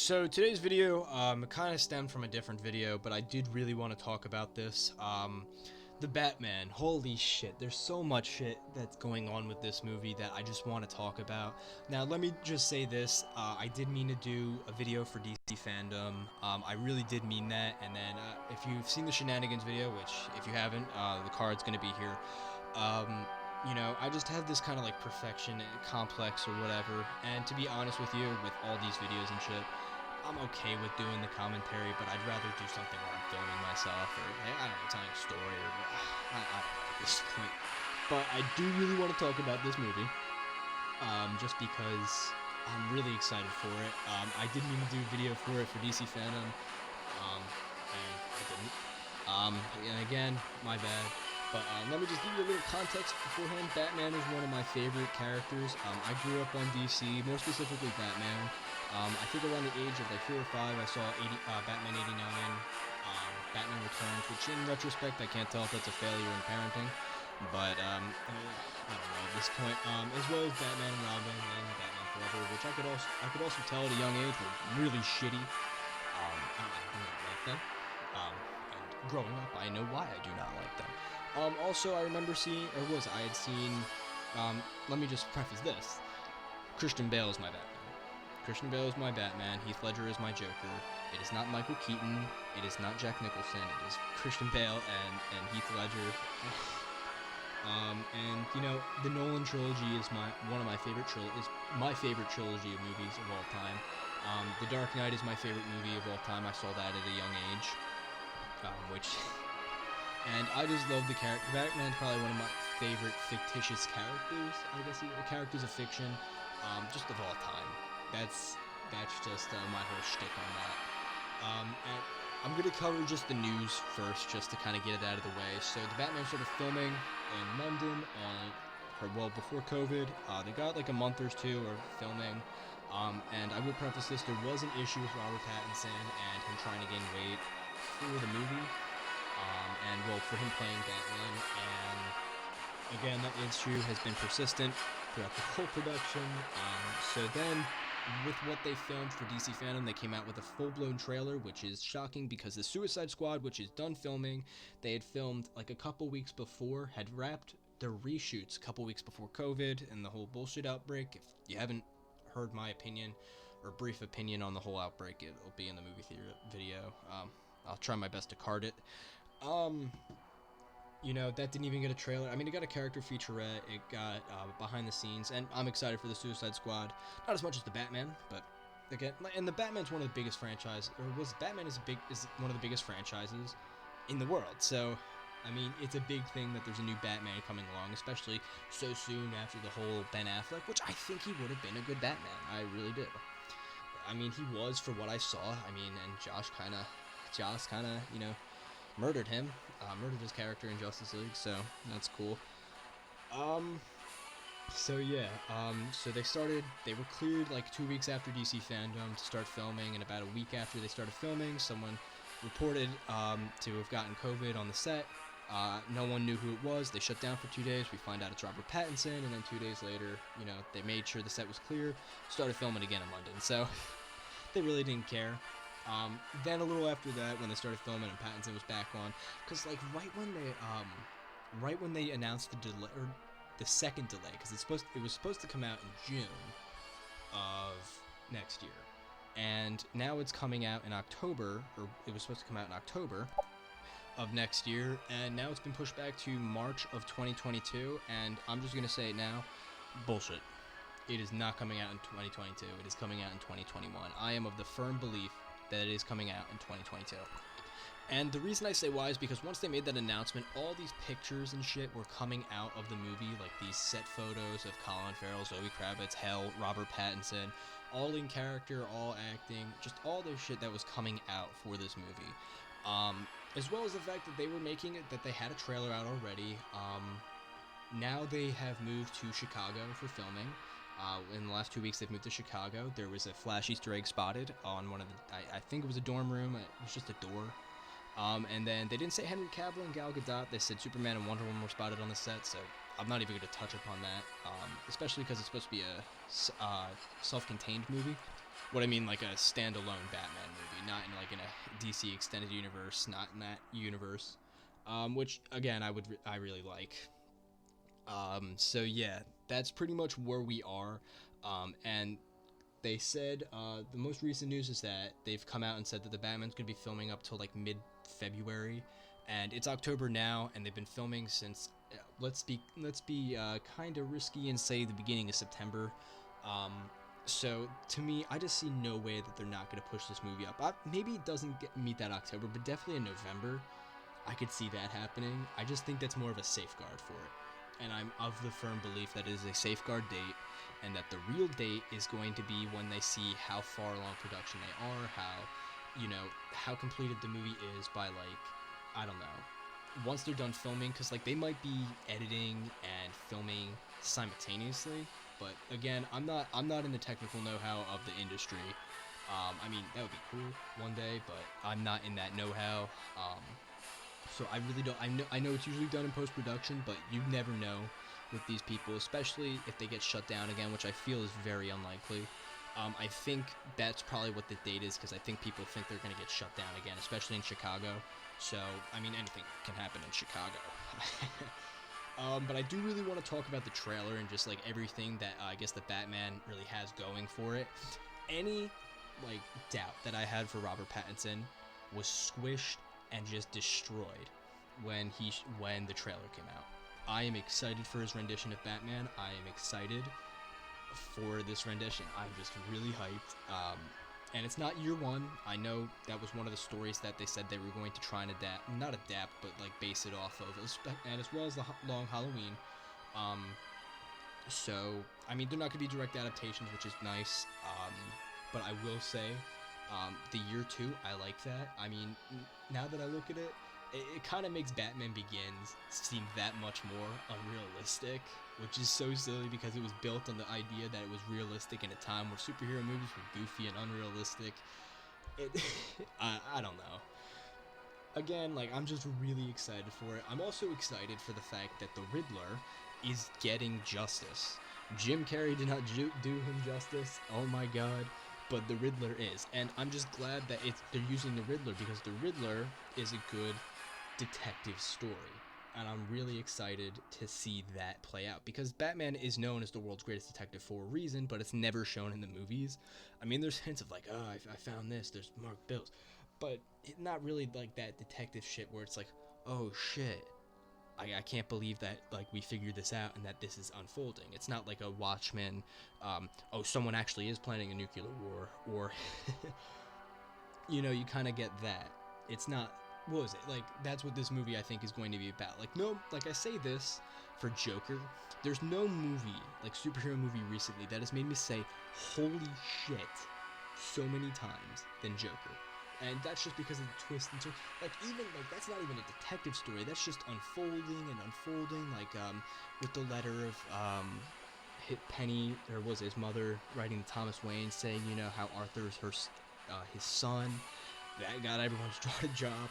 So today's video kind of stemmed from a different video, but I did really want to talk about this. The Batman. Holy shit, there's so much shit that's going on with this movie that I just want to talk about. Now, let me just say this. I did mean to do a video for DC Fandom. I really did mean that. And then if you've seen the Shenanigans video, which if you haven't, the card's going to be here. I just have this kind of like perfection complex or whatever, and to be honest with you, with all these videos and shit, I'm okay with doing the commentary, but I'd rather do something where I'm filming myself, or, I don't know, telling a story, or, I don't know at this point. But I do really want to talk about this movie, just because I'm really excited for it. I did mean to do a video for it for DC Fandom, and I didn't. And again, my bad. But let me just give you a little context beforehand. Batman is one of my favorite characters. I grew up on DC, more specifically Batman. I think around the age of like 4 or 5, I saw Batman 89, Batman Returns, which in retrospect I can't tell if that's a failure in parenting. But I don't know at this point. As well as Batman and Robin and Batman Forever, which I could also tell at a young age were really shitty. I do not like them. And growing up, I know why I do not like them. Also, I remember I had seen, let me just preface this. Christian Bale is my Batman. Christian Bale is my Batman. Heath Ledger is my Joker. It is not Michael Keaton. It is not Jack Nicholson. It is Christian Bale and Heath Ledger. The Nolan trilogy is one of my favorite trilogy of movies of all time. The Dark Knight is my favorite movie of all time. I saw that at a young age, and I just love the character. Batman's probably one of my favorite fictitious characters, I guess, characters of fiction, just of all time. That's just my whole shtick on that. And I'm going to cover just the news first, just to kind of get it out of the way. So the Batman started filming in London before COVID. They got like a month or two of filming. And I will preface this, there was an issue with Robert Pattinson and him trying to gain weight for the movie. For him playing Batman, and again, that issue has been persistent throughout the whole production. So then, with what they filmed for DC Fandom, they came out with a full-blown trailer, which is shocking because the Suicide Squad, which is done filming, they had filmed like a couple weeks before, had wrapped their reshoots a couple weeks before COVID and the whole bullshit outbreak. If you haven't heard my opinion or brief opinion on the whole outbreak, it'll be in the movie theater video. I'll try my best to card it. That didn't even get a trailer. I mean, it got a character featurette, it got behind the scenes, and I'm excited for the Suicide Squad. Not as much as the Batman, but again, and the Batman's one of the biggest Batman is one of the biggest franchises in the world. So, I mean, it's a big thing that there's a new Batman coming along, especially so soon after the whole Ben Affleck, which I think he would have been a good Batman. I really do. I mean, he was, for what I saw. I mean, and Josh kind of, murdered his character in Justice League, so that's cool. So they were cleared like 2 weeks after DC Fandom to start filming, and about a week after they started filming, someone reported to have gotten COVID on the set. No one knew who it was. They shut down for 2 days. We find out it's Robert Pattinson, and then 2 days later, they made sure the set was clear, started filming again in London, so they really didn't care. Then a little after that, when they started filming and Pattinson was back on, because like right when they announced the delay, or the second delay, because it was supposed to come out in June of next year, and now it's coming out in October, or it was supposed to come out in October of next year, and now it's been pushed back to March of 2022, and I'm just gonna say it now, bullshit. It is not coming out in 2022. It is coming out in 2021. I am of the firm belief that it is coming out in 2022. And the reason I say why is because once they made that announcement, all these pictures and shit were coming out of the movie, like these set photos of Colin Farrell, Zoe Kravitz, Robert Pattinson, all in character, all acting, just all this shit that was coming out for this movie. As well as the fact that they were making it, that they had a trailer out already. Now they have moved to Chicago for filming. In the last 2 weeks, they've moved to Chicago. There was a flash Easter egg spotted on one of the, I think it was a dorm room. It was just a door. And then they didn't say Henry Cavill and Gal Gadot. They said Superman and Wonder Woman were spotted on the set, so I'm not even going to touch upon that, especially because it's supposed to be a self-contained movie. What I mean, like a standalone Batman movie, not in like in a DC extended universe, not in that universe. Which again, I really like. So yeah, that's pretty much where we are. And they said the most recent news is that they've come out and said that the Batman's gonna be filming up till like mid-February, and it's October now, and they've been filming since let's be kind of risky and say the beginning of September. Um, so to me, I just see no way that they're not gonna push this movie up. Maybe it doesn't meet that October, but definitely in November, I could see that happening. I just think that's more of a safeguard for it. And I'm of the firm belief that it is a safeguard date, and that the real date is going to be when they see how far along production they are, how completed the movie is by, like, I don't know, once they're done filming, because like they might be editing and filming simultaneously. But again, I'm not in the technical know-how of the industry. I mean, that would be cool one day, but I'm not in that know-how. So I really don't. I know it's usually done in post-production, but you never know with these people, especially if they get shut down again, which I feel is very unlikely. I think that's probably what the date is, because I think people think they're going to get shut down again, especially in Chicago. So, I mean, anything can happen in Chicago. But I do really want to talk about the trailer and just like everything that I guess the Batman really has going for it. Any like doubt that I had for Robert Pattinson was squished and just destroyed when the trailer came out. I am excited for his rendition of Batman. I am excited for this rendition. I'm just really hyped. And it's not year one. I know that was one of the stories that they said they were going to try and not adapt, but like base it off of, and as well as the Long Halloween. So, I mean, they're not going to be direct adaptations, which is nice. But I will say, the year two, I like that. I mean, now that I look at it, it kind of makes Batman Begins seem that much more unrealistic, which is so silly because it was built on the idea that it was realistic in a time where superhero movies were goofy and unrealistic. I don't know. Again, like, I'm just really excited for it. I'm also excited for the fact that the Riddler is getting justice. Jim Carrey did not do him justice. Oh my god. But the Riddler is, and I'm just glad that they're using the Riddler, because the Riddler is a good detective story, and I'm really excited to see that play out, because Batman is known as the world's greatest detective for a reason, but it's never shown in the movies. I mean, there's hints of like, oh, I found this, there's marked bills, but not really like that detective shit where it's like, oh shit, I can't believe that like we figured this out and that this is unfolding. It's not like a Watchmen, oh, someone actually is planning a nuclear war, or you kind of get that. It's not, what was it, like, that's what this movie I think is going to be about. Like, no, like I say this for Joker, there's no movie, like superhero movie recently, that has made me say holy shit so many times than Joker. And that's just because of the twist and turn. Like, even, like, that's not even a detective story. That's just unfolding and unfolding. Like, with the letter of, Penny, or was it his mother, writing to Thomas Wayne, saying, how Arthur's his son. That got everyone's jaw to drop.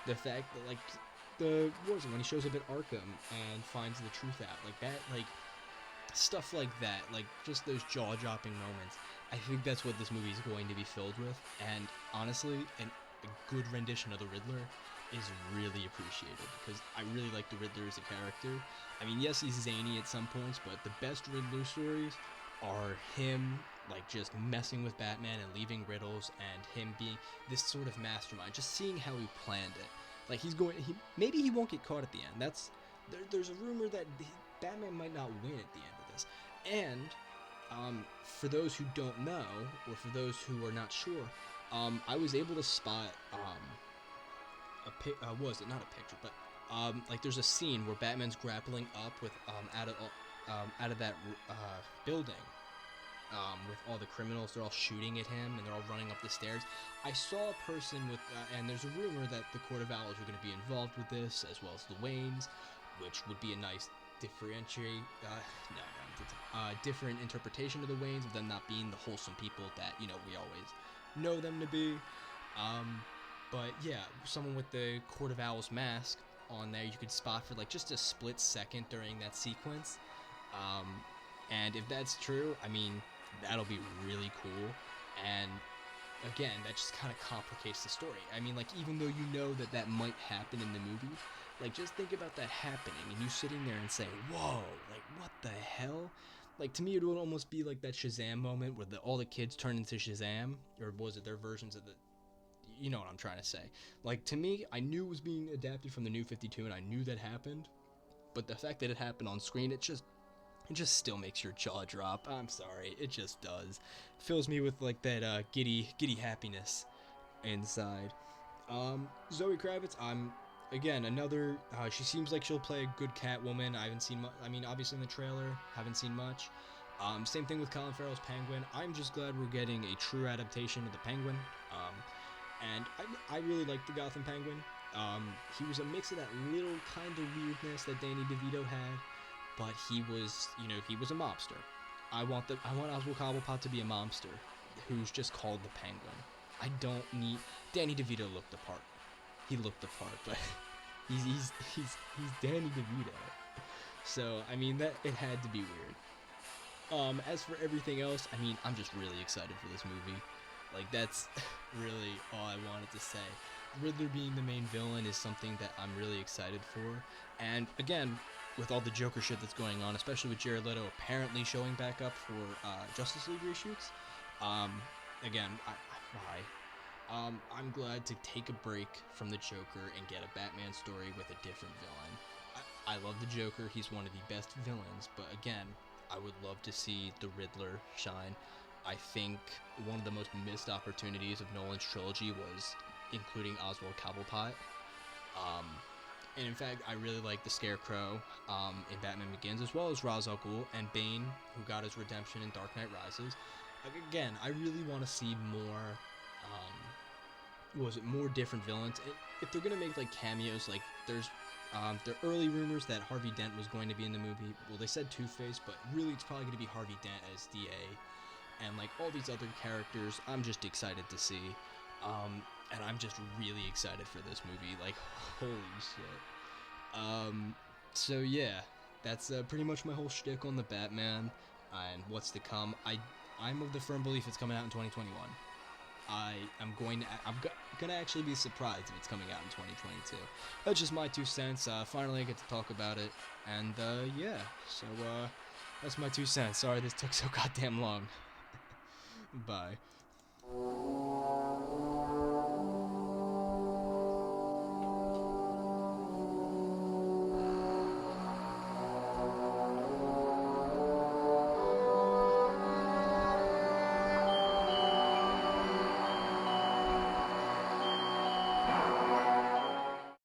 The fact that, like, what was it, when he shows up at Arkham and finds the truth out. Like, that, like, stuff like that. Like, just those jaw-dropping moments. I think that's what this movie is going to be filled with, and honestly, a good rendition of the Riddler is really appreciated, because I really like the Riddler as a character. I mean, yes, he's zany at some points, but the best Riddler stories are him, like, just messing with Batman and leaving riddles, and him being this sort of mastermind, just seeing how he planned it. Like, maybe he won't get caught at the end. There's a rumor that Batman might not win at the end of this, and for those who don't know, or for those who are not sure, I was able to spot was it not a picture, but like, there's a scene where Batman's grappling up with out of that building, with all the criminals. They're all shooting at him and they're all running up the stairs. I saw a person with, and there's a rumor that the Court of Owls are going to be involved with this, as well as the Waynes, which would be a nice different interpretation of the Waynes, of them not being the wholesome people that we always know them to be. But yeah, someone with the Court of Owls mask on there, you could spot for like just a split second during that sequence. And if that's true, I mean, that'll be really cool. And again, that just kind of complicates the story. I mean, like, even though you know that that might happen in the movie, like, just think about that happening and you sitting there and saying, whoa, like, what the hell? Like, to me, it would almost be like that Shazam moment where all the kids turn into Shazam, or was it their versions of the, you know what I'm trying to say. Like, to me, I knew it was being adapted from the New 52, and I knew that happened, but the fact that it happened on screen, it just still makes your jaw drop. I'm sorry, it just does. It fills me with like that giddy happiness inside. Zoe Kravitz, I'm again another. She seems like she'll play a good Catwoman. I haven't seen much. I mean, obviously in the trailer, haven't seen much. Same thing with Colin Farrell's Penguin. I'm just glad we're getting a true adaptation of the Penguin. And I really like the Gotham Penguin. He was a mix of that little kind of weirdness that Danny DeVito had, but he was, he was a mobster. I want Oswald Cobblepot to be a mobster who's just called the Penguin. I don't need Danny DeVito looked the part. He looked the part, but he's Danny DeVito. So I mean that it had to be weird. As for everything else, I mean I'm just really excited for this movie. Like that's really all I wanted to say. Riddler being the main villain is something that I'm really excited for. And again, with all the Joker shit that's going on, especially with Jared Leto apparently showing back up for Justice League reshoots. Again, why? I'm glad to take a break from the Joker and get a Batman story with a different villain. I love the Joker. He's one of the best villains. But again, I would love to see the Riddler shine. I think one of the most missed opportunities of Nolan's trilogy was including Oswald Cobblepot. And in fact, I really like the Scarecrow in Batman Begins, as well as Ra's al Ghul and Bane, who got his redemption in Dark Knight Rises. Again, I really want to see more, more different villains. If they're going to make, like, cameos, like, there are early rumors that Harvey Dent was going to be in the movie. Well, they said Two-Face, but really it's probably going to be Harvey Dent as DA. And, like, all these other characters, I'm just excited to see. And I'm just really excited for this movie. Like, holy shit. So yeah, that's pretty much my whole shtick on the Batman and what's to come. I'm of the firm belief it's coming out in 2021. I'm gonna actually be surprised if it's coming out in 2022. That's just my 2 cents. Finally I get to talk about it. And yeah, so that's my 2 cents. Sorry this took so goddamn long. Bye.